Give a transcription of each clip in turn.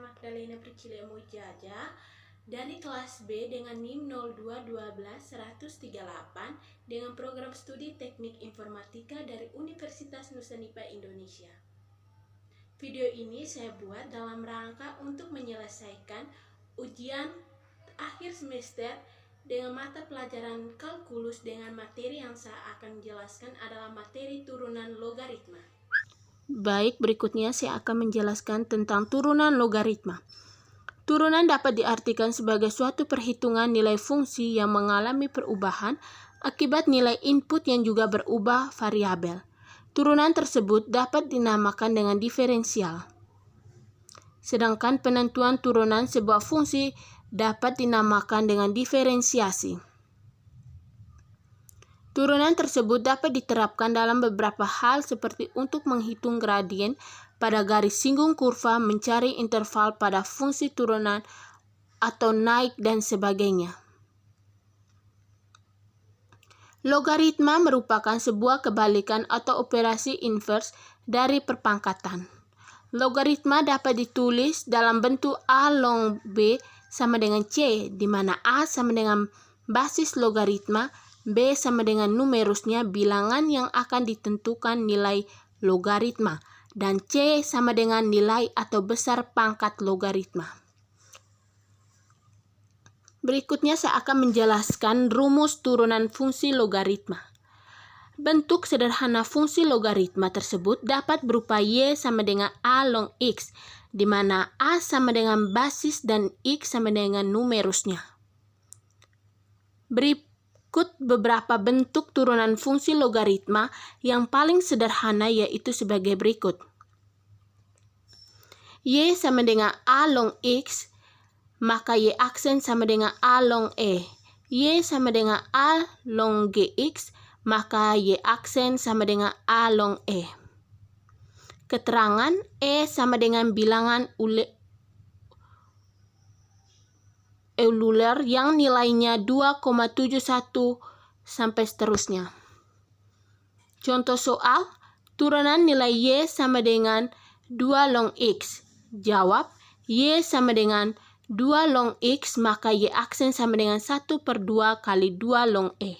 Magdalena Priscilla Mujaja dari kelas B dengan NIM 0212-138 dengan program studi Teknik Informatika dari Universitas Nusa Nipah Indonesia. Video ini saya buat dalam rangka untuk menyelesaikan ujian akhir semester dengan mata pelajaran kalkulus dengan materi yang saya akan jelaskan adalah materi turunan logaritma. Baik, berikutnya saya akan menjelaskan tentang turunan logaritma. Turunan dapat diartikan sebagai suatu perhitungan nilai fungsi yang mengalami perubahan akibat nilai input yang juga berubah variabel. Turunan tersebut dapat dinamakan dengan diferensial. Sedangkan penentuan turunan sebuah fungsi dapat dinamakan dengan diferensiasi. Turunan tersebut dapat diterapkan dalam beberapa hal seperti untuk menghitung gradien pada garis singgung kurva, mencari interval pada fungsi turunan atau naik dan sebagainya. Logaritma merupakan sebuah kebalikan atau operasi inverse dari perpangkatan. Logaritma dapat ditulis dalam bentuk A log B sama dengan C, di mana A sama dengan basis logaritma, B sama dengan numerusnya bilangan yang akan ditentukan nilai logaritma, dan C sama dengan nilai atau besar pangkat logaritma. Berikutnya saya akan menjelaskan rumus turunan fungsi logaritma. Bentuk sederhana fungsi logaritma tersebut dapat berupa Y sama dengan A log X, di mana A sama dengan basis dan X sama dengan numerusnya. Berikut beberapa bentuk turunan fungsi logaritma yang paling sederhana yaitu sebagai berikut. Y sama dengan A log X, maka Y aksen sama dengan A log E. Y sama dengan A log GX, maka Y aksen sama dengan A log E. Keterangan E sama dengan bilangan Euler yang nilainya 2,71 sampai seterusnya. Contoh soal, turunan nilai Y sama dengan 2 log X. Jawab, Y sama dengan 2 log X, maka Y aksen sama dengan 1/2 kali 2 log E.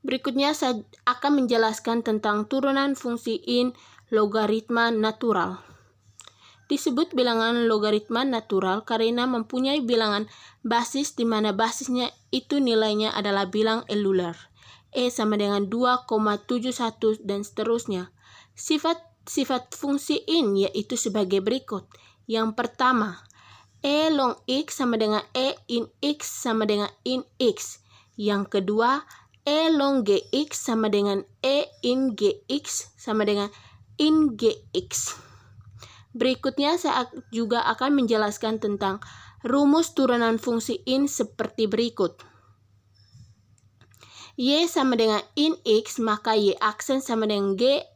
Berikutnya saya akan menjelaskan tentang turunan fungsi in logaritma natural. Disebut bilangan logaritma natural karena mempunyai bilangan basis di mana basisnya itu nilainya adalah bilang Euler. E sama dengan 2,71 dan seterusnya. Sifat fungsi in yaitu sebagai berikut. Yang pertama, E log X sama dengan E in X sama dengan in X. Yang kedua, E log GX sama dengan E in GX sama dengan in GX. Berikutnya saya juga akan menjelaskan tentang rumus turunan fungsi in seperti berikut. Y sama dengan in X, maka Y aksen sama dengan G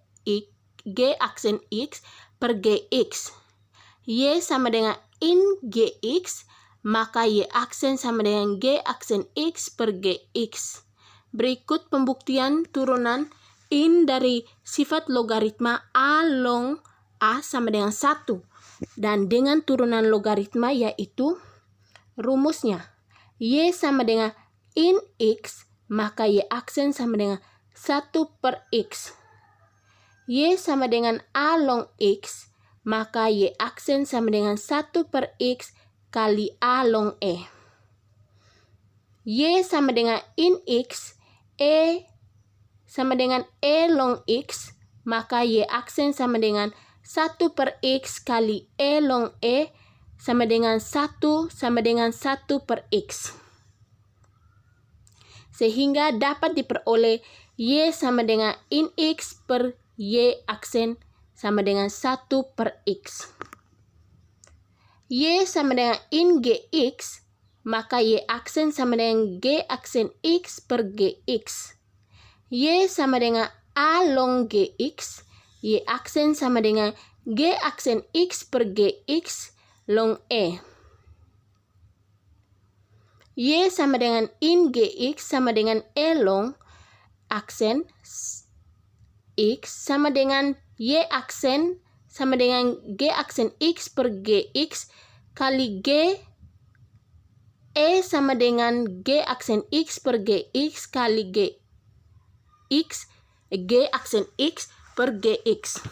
aksen X per GX. Y sama dengan in GX, maka Y aksen sama dengan G aksen X per GX. Berikut pembuktian turunan in dari sifat logaritma A log A sama dengan 1. Dan dengan turunan logaritma yaitu rumusnya. Y sama dengan in X, maka Y aksen sama dengan 1/X. Y sama dengan A log X, maka Y aksen sama dengan 1/X kali A log E. Y sama dengan in X, E sama dengan E log X, maka Y aksen sama dengan 1/X kali E log E sama dengan 1 1/X. Sehingga dapat diperoleh Y sama dengan in X per Y aksen sama dengan 1/X. Y sama dengan in GX, maka Y aksen sama dengan G aksen X per GX. Y sama dengan A log GX, Y aksen sama dengan G aksen X per GX log E. Y sama dengan in GX sama dengan E log aksen X sama dengan Y aksen sama dengan G aksen X per GX kali G E sama dengan G aksen X per GX kali G aksen X per GX.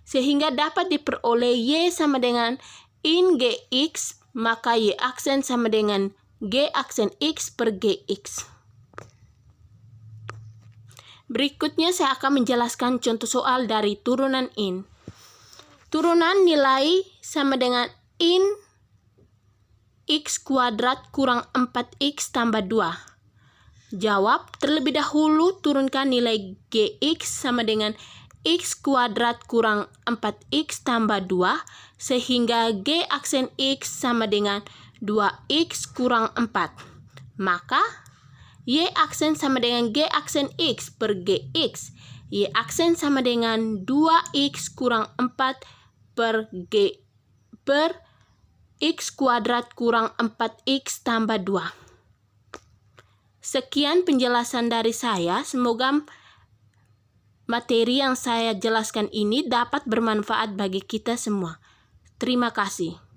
Sehingga dapat diperoleh Y sama dengan in GX, maka Y aksen sama dengan G aksen X per GX. Berikutnya saya akan menjelaskan contoh soal dari turunan in. Turunan nilai sama dengan in x kuadrat kurang 4x tambah 2. Jawab, terlebih dahulu turunkan nilai gx sama dengan x kuadrat kurang 4x tambah 2, sehingga g aksen x sama dengan 2x kurang 4. Maka, y aksen sama dengan g aksen x per gx. Y aksen sama dengan 2x kurang 4 per x kuadrat kurang 4x tambah 2. Sekian penjelasan dari saya. Semoga materi yang saya jelaskan ini dapat bermanfaat bagi kita semua. Terima kasih.